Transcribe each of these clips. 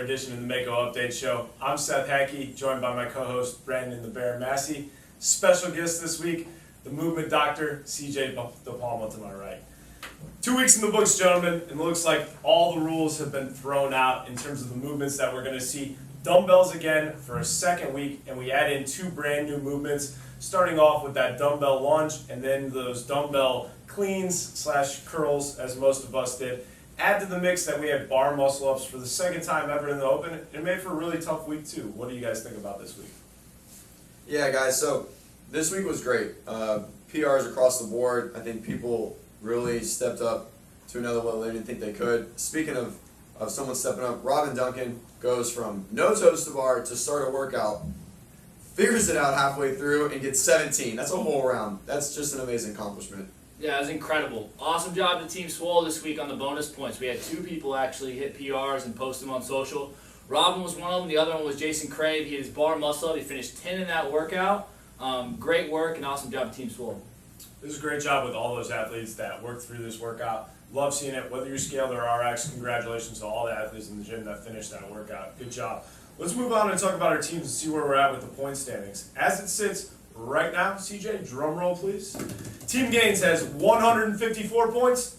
another edition of the Mako Update Show. I'm Seth Hackey, joined by my co-host Brandon the Bear Massey. Special guest this week, the movement doctor, CJ De Palma to my right. 2 weeks in the books, gentlemen, and it looks like all the rules have been thrown out in terms of the movements that we're going to see. Dumbbells again for a second week, and we add in two brand new movements, starting off with that dumbbell lunge and then those dumbbell cleans / curls, as most of us did. Add to the mix that we had bar muscle ups for the second time ever in the open. It made for a really tough week too. What do you guys think about this week? Yeah, guys, so this week was great. PRs across the board. I think people really stepped up to another level they didn't think they could. Speaking of someone stepping up, Robin Duncan goes from no toes to bar to start a workout, figures it out halfway through, and gets 17. That's a whole round. That's just an amazing accomplishment. Yeah, it was incredible. Awesome job to Team Swole this week on the bonus points. We had two people actually hit PRs and post them on social. Robin was one of them. The other one was Jason Crave. He had his bar muscle up. He finished 10 in that workout. Great work and awesome job to Team Swole. This is a great job with all those athletes that worked through this workout. Love seeing it, whether you're scaled or RX. Congratulations to all the athletes in the gym that finished that workout. Good job. Let's move on and talk about our teams and see where we're at with the point standings. As it sits right now, CJ, drum roll please. Team Gaines has 154 points.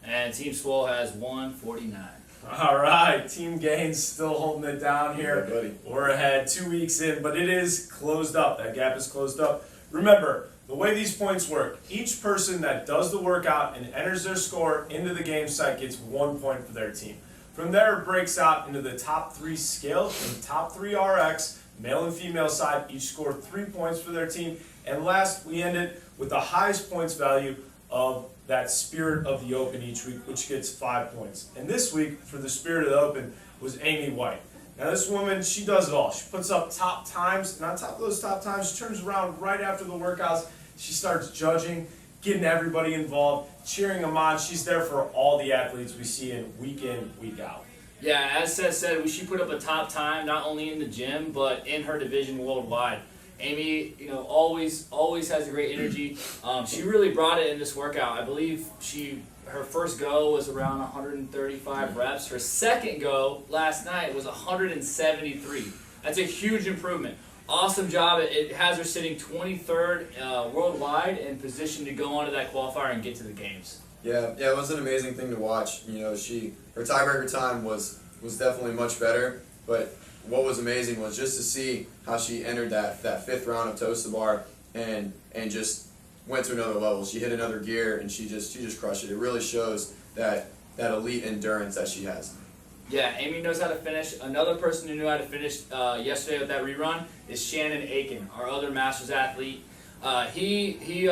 And Team Swole has 149. All right, Team Gaines still holding it down here. Yeah, buddy. We're ahead 2 weeks in, but it is closed up. That gap is closed up. Remember, the way these points work, each person that does the workout and enters their score into the game site gets 1 point for their team. From there, it breaks out into the top three scaled and top three RX. Male and female side each score 3 points for their team. And last, we ended with the highest points value of that Spirit of the Open each week, which gets 5 points. And this week, for the Spirit of the Open, was Amy White. Now this woman, she does it all. She puts up top times, and on top of those top times, she turns around right after the workouts. She starts judging, getting everybody involved, cheering them on. She's there for all the athletes we see in, week out. Yeah, as Seth said, she put up a top time not only in the gym but in her division worldwide. Amy, always has a great energy. She really brought it in this workout. I believe her first go was around 135 reps. Her second go last night was 173. That's a huge improvement. Awesome job. It has her sitting 23rd worldwide and positioned to go on to that qualifier and get to the games. Yeah, it was an amazing thing to watch. Her tiebreaker time was definitely much better, but what was amazing was just to see how she entered that fifth round of toes to bar and just went to another level. She hit another gear and she just crushed it. It really shows that elite endurance that she has. Yeah, Amy knows how to finish. Another person who knew how to finish yesterday with that rerun is Shannon Aiken, our other Masters athlete. I think he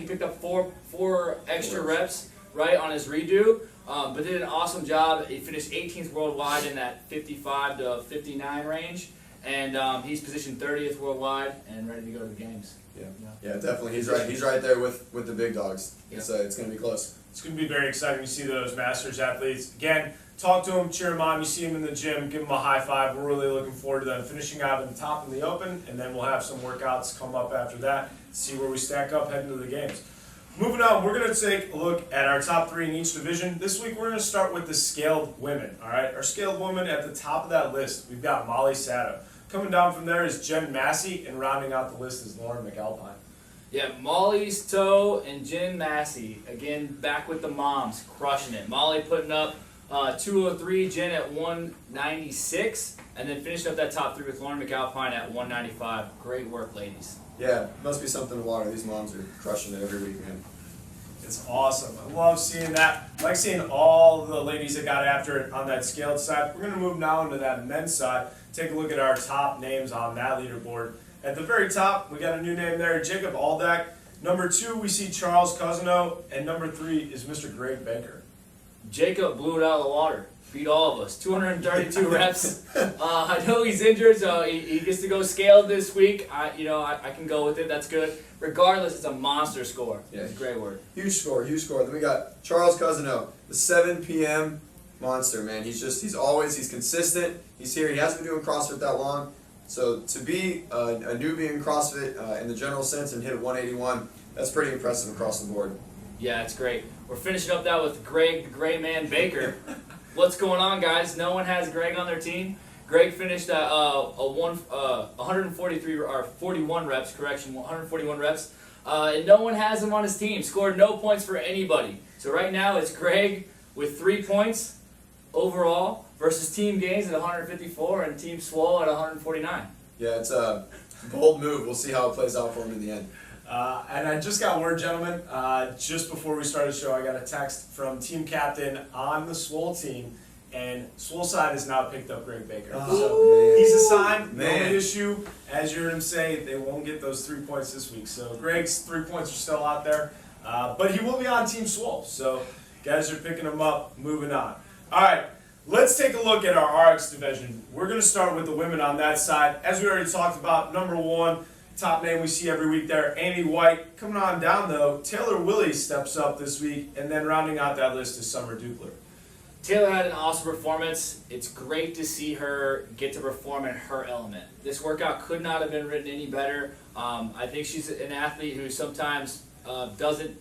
picked up four extra reps right on his redo, but did an awesome job. He finished 18th worldwide in that 55 to 59 range, and he's positioned 30th worldwide and ready to go to the games. Yeah, definitely. He's right there with the big dogs. Yeah. It's going to be close. It's going to be very exciting to see those Masters athletes. Again, talk to them, cheer them on. You see them in the gym, give them a high five. We're really looking forward to them finishing out in the top in the open, and then we'll have some workouts come up after that, see where we stack up heading to the games. Moving on, we're going to take a look at our top three in each division. This week, we're going to start with the scaled women, all right? Our scaled women at the top of that list, we've got Molly Sato. Coming down from there is Jen Massey, and rounding out the list is Lauren McAlpine. Yeah, Molly's Toe and Jen Massey, again, back with the moms, crushing it. Molly putting up 203, Jen at 196, and then finishing up that top three with Lauren McAlpine at 195. Great work, ladies. Yeah, must be something to water. These moms are crushing it every week, man. It's awesome. I love seeing that. I like seeing all the ladies that got after it on that scaled side. We're going to move now into that men's side. Take a look at our top names on that leaderboard. At the very top, we got a new name there, Jacob Aldak. Number 2, we see Charles Cousineau, and number 3 is Mr. Greg Baker. Jacob blew it out of the water. Beat all of us. 232 reps. I know he's injured, so he gets to go scaled this week. I can go with it. That's good. Regardless, it's a monster score. Yeah. It's great work. Huge score. Then we got Charles Cousineau, the 7 p.m. monster, man. He's consistent. He's here. He hasn't been doing CrossFit that long. So to be a newbie in CrossFit in the general sense and hit 181, that's pretty impressive across the board. Yeah, it's great. We're finishing up that with Greg, the Gray Man Baker. What's going on, guys? No one has Greg on their team. Greg finished at 143 or 41 reps. Correction, 141 reps. And no one has him on his team. Scored no points for anybody. So right now it's Greg with 3 points overall versus Team Gaines at 154 and Team Swole at 149. Yeah, it's a bold move. We'll see how it plays out for him in the end. And I just got word, gentlemen, just before we started the show, I got a text from team captain on the Swole team, and Swole side has now picked up Greg Baker. So he's assigned, no issue. As you heard him say, they won't get those 3 points this week. So Greg's 3 points are still out there, but he will be on Team Swole. So guys are picking him up, moving on. All right, let's take a look at our RX division. We're going to start with the women on that side. As we already talked about, number 1, top name we see every week there, Amy White. Coming on down, though, Taylor Willie steps up this week, and then rounding out that list is Summer Dupler. Taylor had an awesome performance. It's great to see her get to perform in her element. This workout could not have been written any better. I think she's an athlete who sometimes doesn't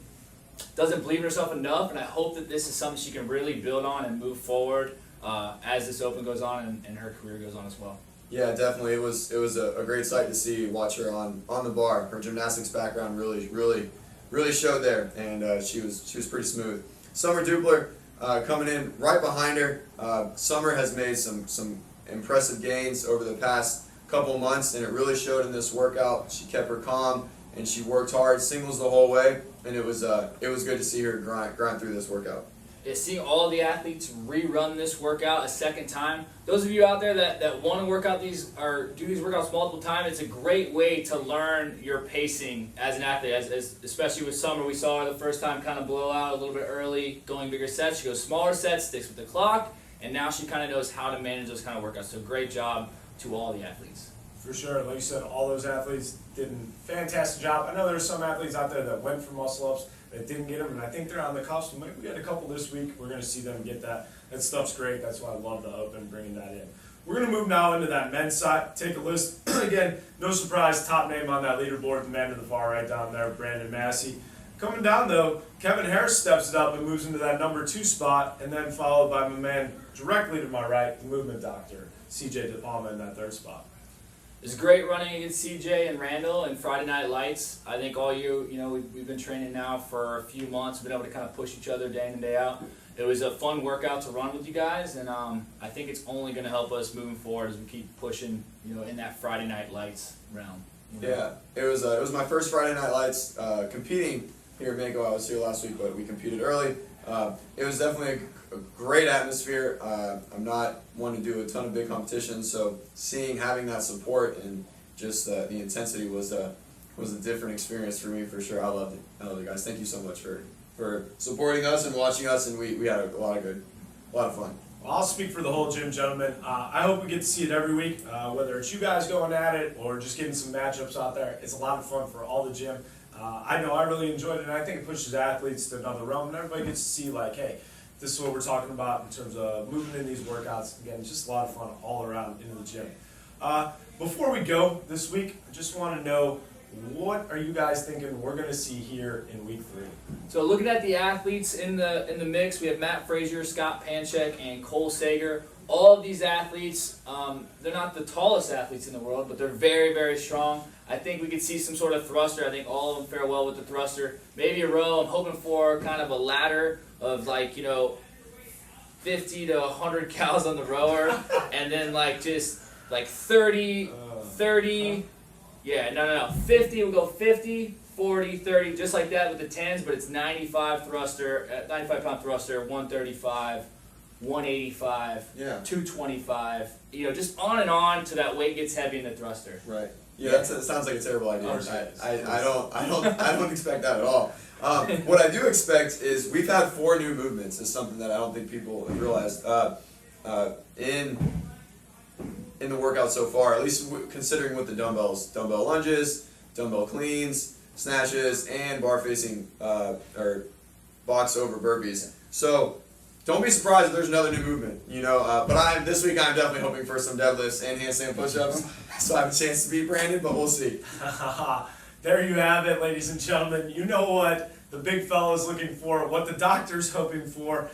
believe in herself enough, and I hope that this is something she can really build on and move forward as this Open goes on and her career goes on as well. Yeah, definitely. It was a great sight to see, watch her on the bar. Her gymnastics background really showed there, and she was pretty smooth. Summer Dupler coming in right behind her. Summer has made some impressive gains over the past couple months, and it really showed in this workout. She kept her calm and she worked hard, singles the whole way, and it was good to see her grind through this workout. Yeah, seeing all the athletes rerun this workout a second time. Those of you out there that want to work out these or do these workouts multiple times, it's a great way to learn your pacing as an athlete. Especially with Summer, we saw her the first time kind of blow out a little bit early, going bigger sets. She goes smaller sets, sticks with the clock, and now she kind of knows how to manage those kind of workouts. So great job to all the athletes. For sure, like you said, all those athletes did a fantastic job. I know there's some athletes out there that went for muscle-ups that didn't get them, and I think they're on the cusp. We got a couple this week. We're going to see them get that. That stuff's great. That's why I love the Open, bringing that in. We're going to move now into that men's side. Take a list. Again, no surprise, top name on that leaderboard, the man to the far right down there, Brandon Massey. Coming down, though, Kevin Harris steps it up and moves into that number 2 spot, and then followed by my man directly to my right, the movement doctor, CJ De Palma, in that 3rd spot. It's great running against CJ and Randall and Friday Night Lights. I think all we've been training now for a few months, been able to kind of push each other day in and day out. It was a fun workout to run with you guys, and I think it's only going to help us moving forward as we keep pushing, in that Friday Night Lights realm. Yeah, it was my first Friday Night Lights competing here in Mako. I was here last week, but we competed early. It was definitely a great atmosphere. I'm not one to do a ton of big competitions, so having that support and just the intensity was a different experience for me for sure. I loved it, guys. Thank you so much for supporting us and watching us, and we had a lot of fun. Well, I'll speak for the whole gym, gentlemen. I hope we get to see it every week, whether it's you guys going at it or just getting some matchups out there. It's a lot of fun for all the gym. I know I really enjoyed it, and I think it pushes athletes to another realm, and everybody gets to see, like, hey, this is what we're talking about in terms of moving in these workouts. Again, just a lot of fun all around in the gym. Before we go this week, I just want to know, what are you guys thinking we're going to see here in week 3? So looking at the athletes in the mix, we have Matt Frazier, Scott Panchek, and Cole Sager. All of these athletes, they're not the tallest athletes in the world, but they're very, very strong. I think we could see some sort of thruster. I think all of them fare well with the thruster. Maybe a row. I'm hoping for kind of a ladder of 50 to 100 cows on the rower, and then just 30, 50, we'll go 50, 40, 30, just like that with the 10s, but it's 95 pound thruster, 135, 185, 225, just on and on till that weight gets heavy in the thruster. Right. Yeah, that sounds like a terrible idea. I don't expect that at all. What I do expect is we've had 4 new movements. Is something that I don't think people have realized in the workout so far. At least considering with the dumbbells, dumbbell lunges, dumbbell cleans, snatches, and bar facing or box over burpees. So don't be surprised if there's another new movement. But this week I'm definitely hoping for some deadlifts and handstand push-ups, so I have a chance to beat Brandon. But we'll see. There you have it, ladies and gentlemen. You know what? the big fella's looking for, what the doctor's hoping for.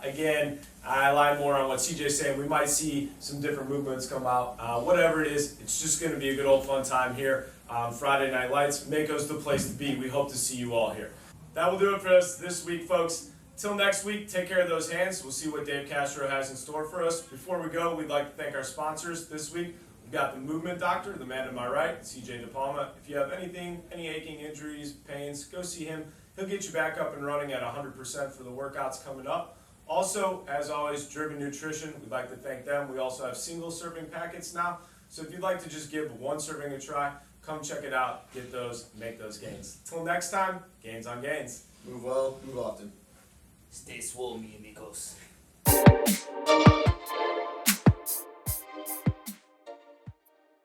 Again, I lie more on what CJ's saying. We might see some different movements come out. Whatever it is, it's just going to be a good old fun time here on Friday Night Lights. Mako's the place to be. We hope to see you all here. That will do it for us this week, folks. Till next week, take care of those hands. We'll see what Dave Castro has in store for us. Before we go, we'd like to thank our sponsors this week. We've got the Movement Doctor, the man to my right, CJ DePalma. If you have anything, any aching injuries, pains, go see him. He'll get you back up and running at 100% for the workouts coming up. Also, as always, Driven Nutrition, we'd like to thank them. We also have single serving packets now. So if you'd like to just give one serving a try, come check it out, get those, make those gains. Till next time, gains on gains. Move well, move often. Stay swole, mi amigos.